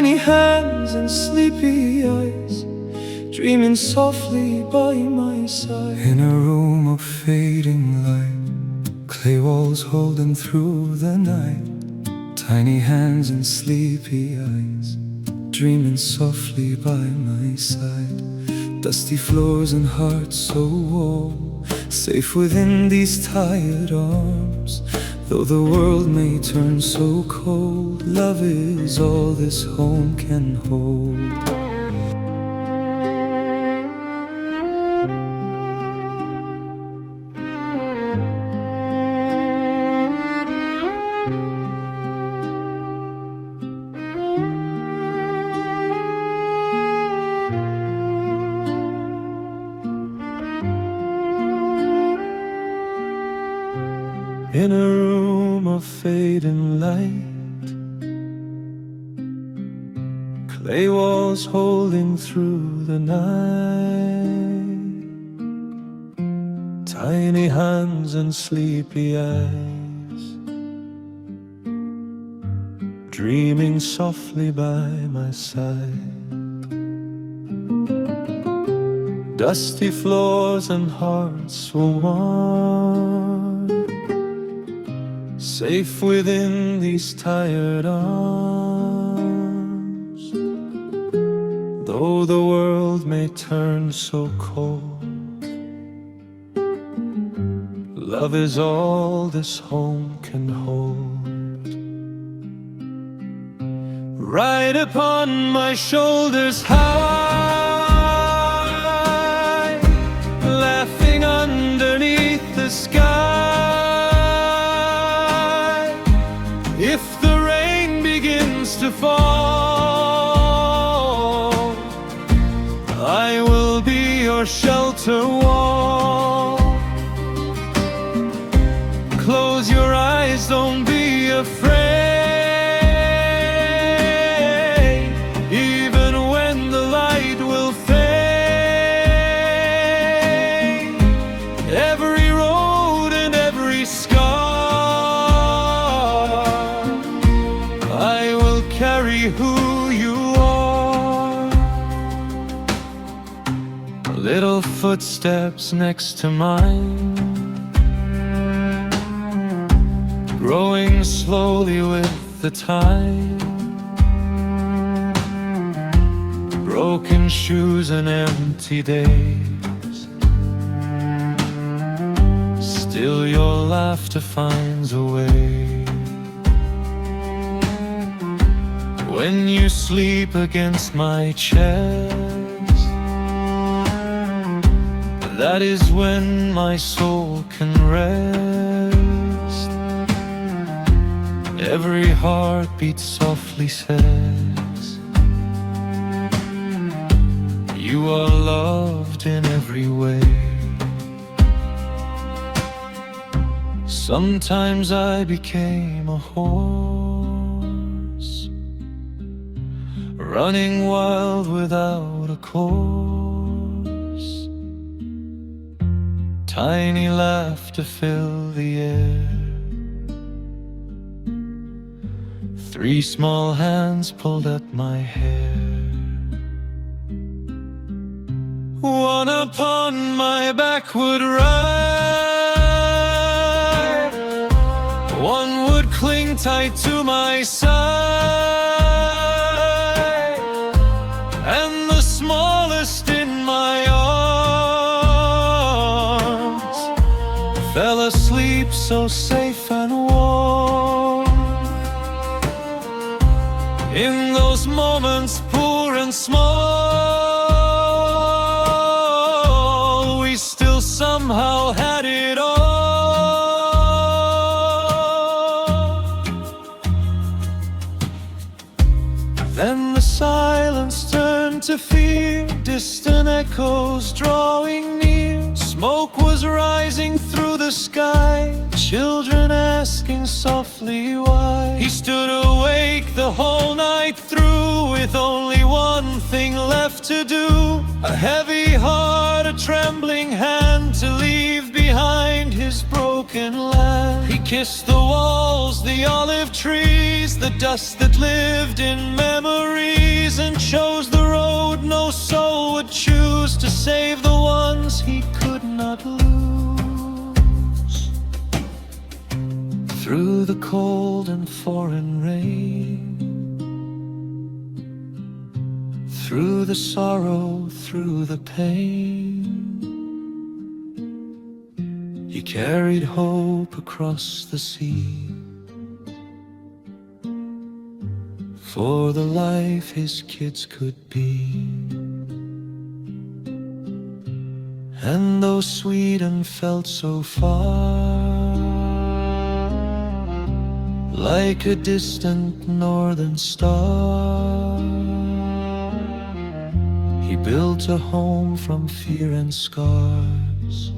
tiny hands and sleepy eyes, dreaming softly by my side. In a room of fading light, clay walls holding through the night, tiny hands and sleepy eyes, dreaming softly by my side. Dusty floors and hearts so warm, safe within these tired arms. Though the world may turn so cold, love is all this home can hold. In a room of fading light, clay walls holding through the night, tiny hands and sleepy eyes, dreaming softly by my side. Dusty floors and hearts so warm, safe within these tired arms. Though the world may turn so cold, love is all this home can hold. Right upon my shoulders high, laughing underneath the sky. If the rain begins to fall, I will be your shelter wall. Close your eyes, don't be afraid, even when the light will fade. Every road and every scar, I will carry who you are. Little footsteps next to mine, growing slowly with the time. Broken shoes and empty days, still your laughter finds a way. When you sleep against my chest, that is when my soul can rest. Every heartbeat softly says, you are loved in every way. Sometimes I became a horse, running wild without a course. Tiny laughter fill the air, three small hands pulled at my hair. One upon my back would ride, one would cling tight to my side, and the smallest in my arms fell asleep so safe and warm. In those moments poor and small, we still somehow had it all. Then the silence turned to fear, distant echoes drawing near. Smoke was rising through the sky, children asking softly why. He stood awake the whole night through, with only one thing left to do. A heavy heart, a trembling hand, to leave behind his broken land. He Kiss the walls, the olive trees, the dust that lived in memories, and chose the road no soul would choose to save the ones he could not lose. Through the cold and foreign rain, through the sorrow, through the pain, he carried hope across the sea, for the life his kids could be. And though Sweden felt so far, like a distant northern star, he built a home from fear and scars,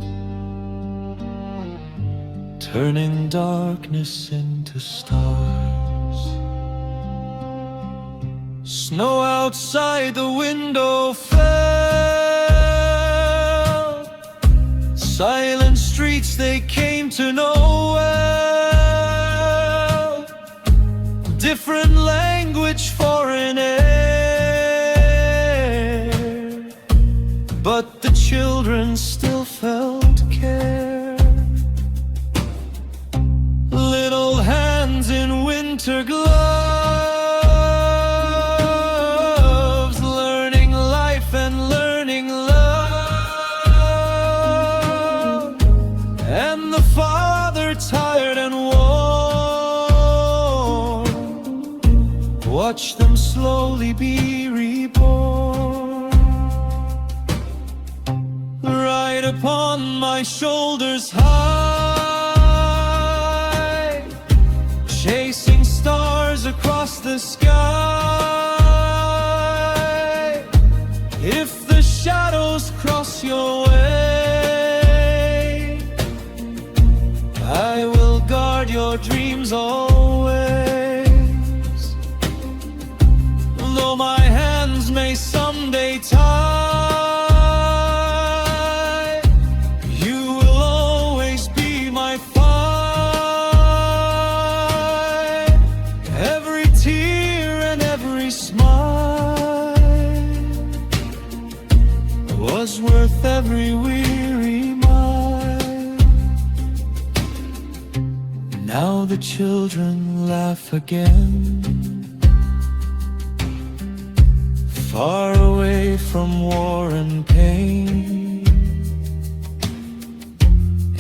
turning darkness into stars. Snow outside the window fell, silent streets they came to know well, different language, foreign air, but the children still felt care. Little hands in winter gloves, learning life and learning love. And the father, tired and worn, watched them slowly be reborn. Right upon my shoulders high, chasing stars across the sky. If the shadows cross your way, I will guard your dreams always. Though my hands may someday tie, you will always be my fire. Every tear and every smile was worth every weary mile. Now the children laugh again, far away from war and pain,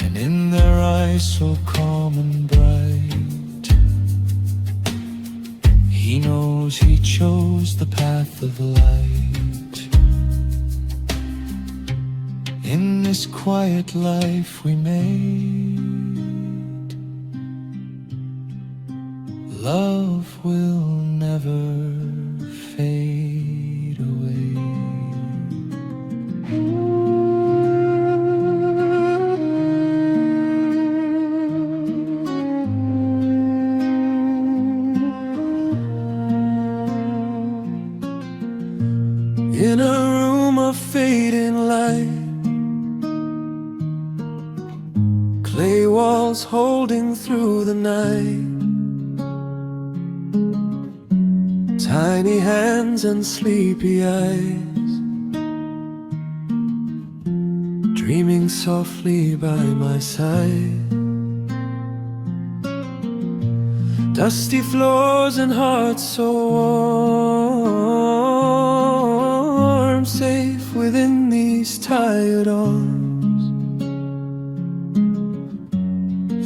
and in their eyes so calm and bright, he knows he chose the path of light. In this quiet life we made, love will never fade away. In a room of fading light, clay walls holding through the night, tiny hands and sleepy eyes, dreaming softly by my side. Dusty floors and hearts so warm, safe within these tired arms.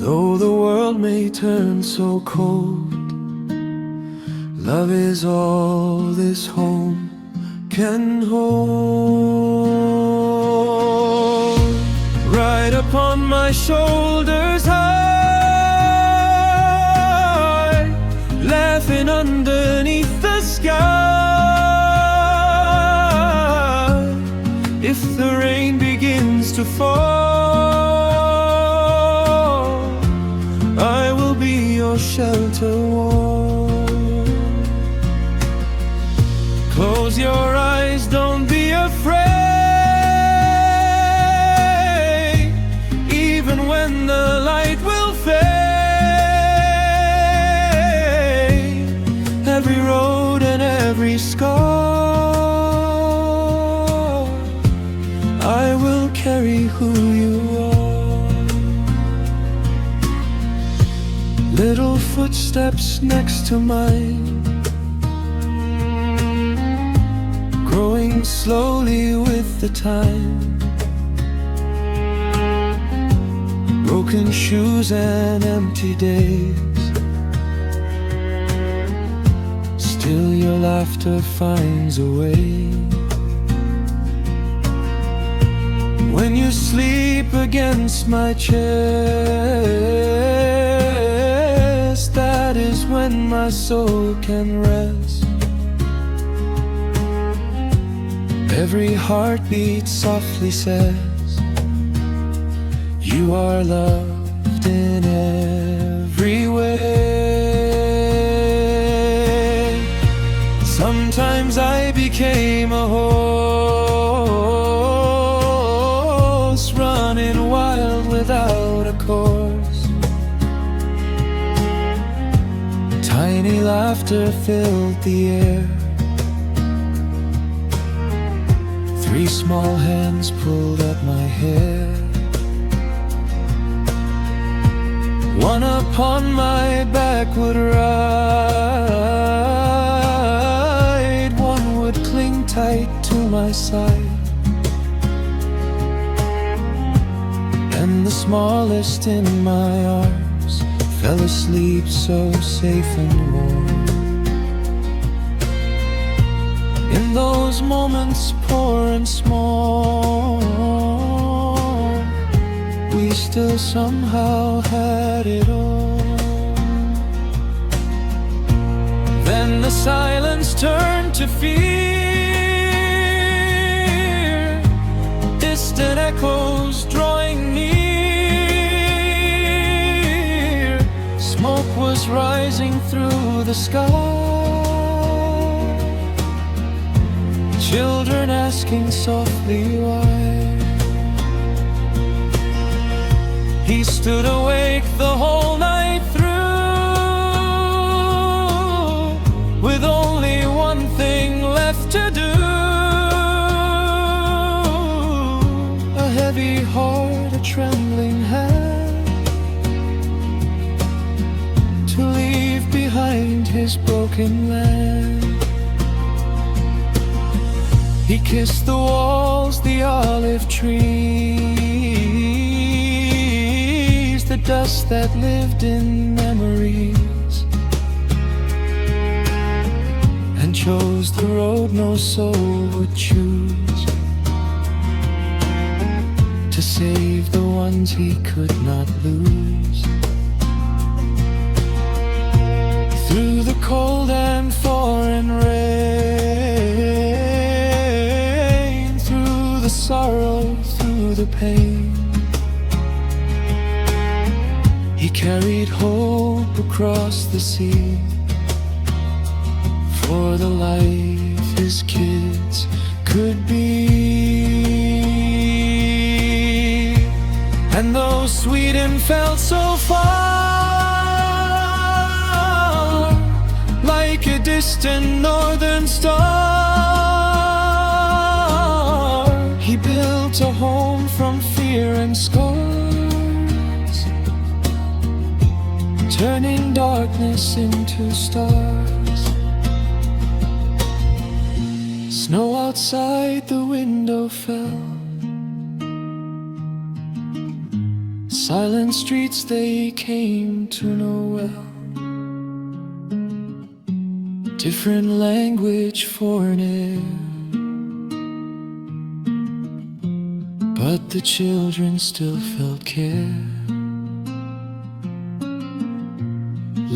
Though the world may turn so cold, love is all this home can hold. Right upon my shoulders high, laughing underneath the sky. If the rain begins to fall, I will be your shelter wall. Close your eyes, don't be afraid, even when the light will fade. footsteps next to mine, growing slowly with the time. Broken shoes and empty days, still your laughter finds a way. When you sleep against my chest, that is when my soul can rest. Every heartbeat softly says, you are loved in every way. Sometimes I became a horse, running wild without a course. Tiny laughter filled the air. Three small hands pulled at my hair. One upon my back would ride, one would cling tight to my side, and the smallest in my arms fell asleep so safe and warm. In those moments poor and small, we still somehow had it all. Then the silence turned to fear, distant echoes drawing near. Smoke was rising through the sky, children asking softly why. He stood awake the whole night through, with only one thing left to do. A heavy heart, a trembling hand, to leave behind his broken land. He kissed the walls, the olive trees, the dust that lived in memories, and chose the road no soul would choose, to save the ones he could not lose. Through the cold and foreign rain, through the sorrow, through the pain, he carried hope across the sea, for the life his kids could be. And though Sweden felt so far, like a distant northern star, he built a home from fear and scars, turning darkness into stars. Snow outside the window fell, silent streets they came to know well, different language, foreign air, but the children still felt care.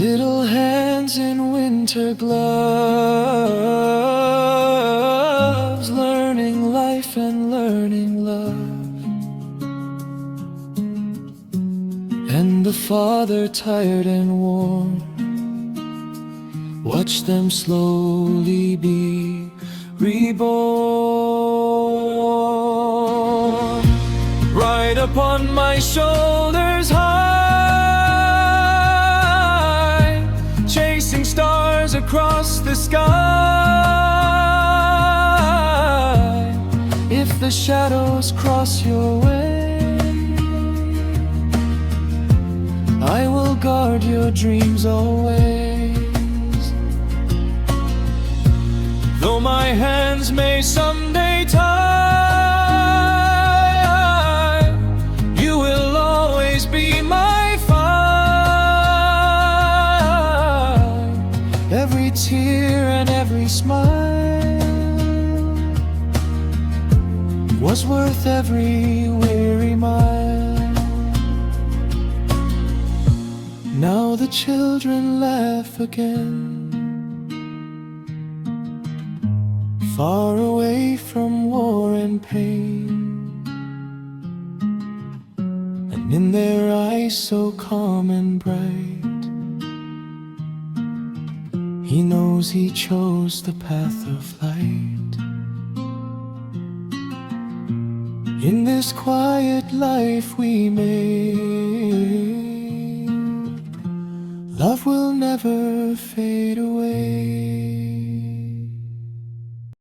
Little hands in winter gloves, learning life and learning love. And the father, tired and worn, watched them slowly be reborn. Right upon my shoulders high, chasing stars across the sky. If the shadows cross your way, I will guard your dreams always. Though my hands may someday tie, you will always be my fire. Every tear and every smile was worth every weary mile. Now the children laugh again, far away from war and pain, and in their eyes so calm and bright, he knows he chose the path of light. In this quiet life we made, love will never fade away.